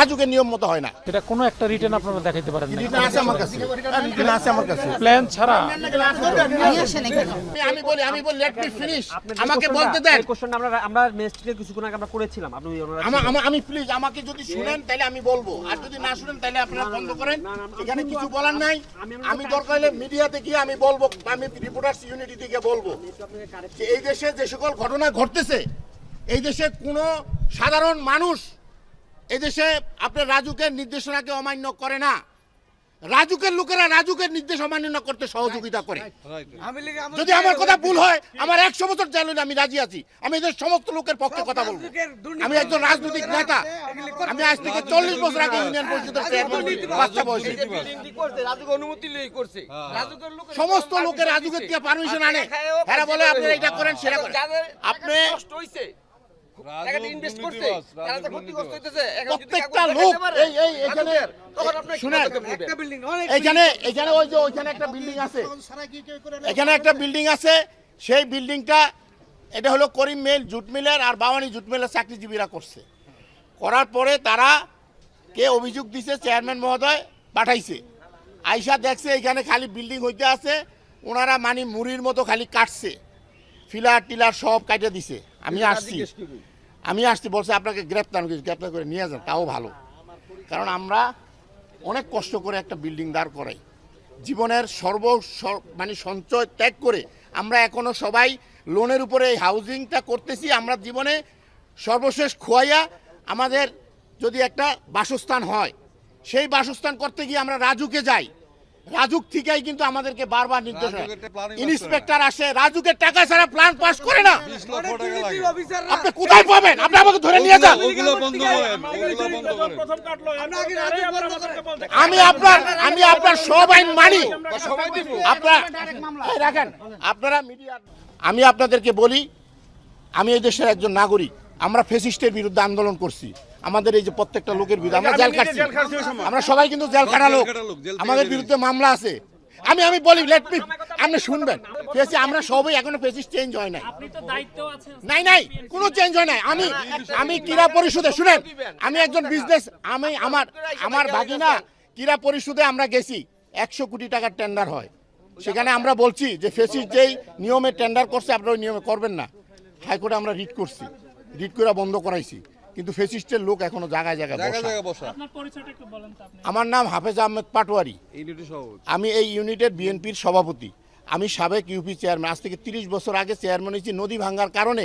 রাজুকের নিয়ম মতো হয় না। এটা কোনো একটা রিটার্ন আপনারা দেখাইতে পারেন না? রিটার্ন আছে আমার কাছে, রিটার্ন আছে আমার কাছে, প্ল্যান ছাড়া। আমি বলি লেট মি ফিনিশ, আমাকে বলতে দেন। এই কোশ্চেন আমরা মেস্টকে কিছুক্ষণ আগে আমরা করেছিলাম, আপনি আমি প্লিজ আমাকে যদি শুনেন তাহলে আমি বলবো, আর যদি না শুনেন তাহলে আপনারা বন্ধ করেন। এখানে কিছু বলার নাই। আমি দরকার হলে মিডিয়াতে গিয়ে আমি বলবো, আমি রিপোর্টার্স ইউনিটি থেকে বলবো যে এই দেশে যে সকল ঘটনা ঘটতেছে, এই দেশে কোনো সাধারণ মানুষ এই দেশে আপনার রাজুকের নির্দেশনাকে অমান্য করে না। রাজুকের লোকেরা রাজুকের নির্দেশ অমান্য করতে সহযোগিতা করে। যদি আমার কথা ভুল হয়, আমার 100 বছর জেল হলে আমি রাজি আছি। আমি এদের সমস্ত লোকের পক্ষে কথা বলবো। আমি একজন রাজনৈতিক নেতা। আমি আজ থেকে 40 বছর আগে ইউনিয়ন পরিষদের চেয়ারম্যান বাচ্চা বয়সে। সমস্ত লোকের রাজুকের থেকে পারমিশন আনে, এরা বলে আপনি এটা করেন সেটা করেন। আপনি প্রত্যেকটা লোক এখানে ওই যে ওইখানে একটা বিল্ডিং আছে, এখানে একটা বিল্ডিং আছে, সেই বিল্ডিংটা এটা হলো করিম মিল, জুট মিলের আর বাওয়ানি জুট মিলের চাকরিজীবীরা করছে। করার পরে তারা কে অভিযোগ দিছে, চেয়ারম্যান মহোদয় পাঠাইছে, আইসা দেখছে এখানে খালি বিল্ডিং হইতে আছে, ওনারা মানে মুড়ির মতো খালি কাটছে, ফিলার টিলার সব কাটে দিছে। আমি আসছি বলছে আপনাকে গ্রেপ্তার করে নিয়ে যান, তাও ভালো। কারণ আমরা অনেক কষ্ট করে একটা বিল্ডিং দাঁড় করাই, জীবনের মানে সঞ্চয় ত্যাগ করে আমরা এখনো সবাই লোনের উপরে এই হাউজিংটা করতেছি। আমরা জীবনে সর্বশেষ খোয়াইয়া আমাদের যদি একটা বাসস্থান হয়, সেই বাসস্থান করতে গিয়ে আমরা রাজুকে যাই। রাজুক থেকেই কিন্তু আমাদেরকে বারবার নির্দেশ হয়, ইন্সপেক্টর আসে, রাজুকের টাকা ছাড়া প্ল্যান পাস করে না। আপনি কোথায় পাবেন? আপনি আমাকে ধরে নিয়ে যান। আমি আপনার সব আইন মানি। আপনারা মিডিয়া, আমি আপনাদেরকে বলি, আমি এই দেশের একজন নাগরিক। আমরা ফ্যাসিস্টের বিরুদ্ধে আন্দোলন করছি, আমাদের এই যে প্রত্যেকটা লোকের বিরুদ্ধে আমরা জেল খাটছি, আমরা সবাই কিন্তু জেল খাটা লোক, আমাদের বিরুদ্ধে মামলা আছে। আমি বলি লেট মি, আপনি শুনবেন, আমরা সবাই এখনো ফ্যাসিস্ট চেঞ্জ হয় নাই, নাই কোনো চেঞ্জ হয় নাই। আমি ক্রীড়া পরিষদে, শুনেন, আমি একজন বিজনেস, আমি আমার ভাগিনা ক্রীড়া পরিষদে আমরা গেছি, 100 কোটি টাকার টেন্ডার হয়, সেখানে আমরা বলছি যে ফ্যাসিস্ট যেই নিয়মে টেন্ডার করছে আপনারা ওই নিয়মে করবেন না। হাইকোর্টে আমরা রিট করছি, রিট করে বন্ধ করাইছি, কিন্তু ফ্যাসিস্টের লোক এখনো জায়গায় জায়গায় বসা। আমার নাম হাফেজ আহমেদ পাটোয়ারি, আমি এই ইউনিটের বিএনপির সভাপতি। আমি সাবেক ইউপি চেয়ারম্যান, আজ থেকে 30 বছর আগে চেয়ারম্যান হয়েছি। নদী ভাঙ্গার কারণে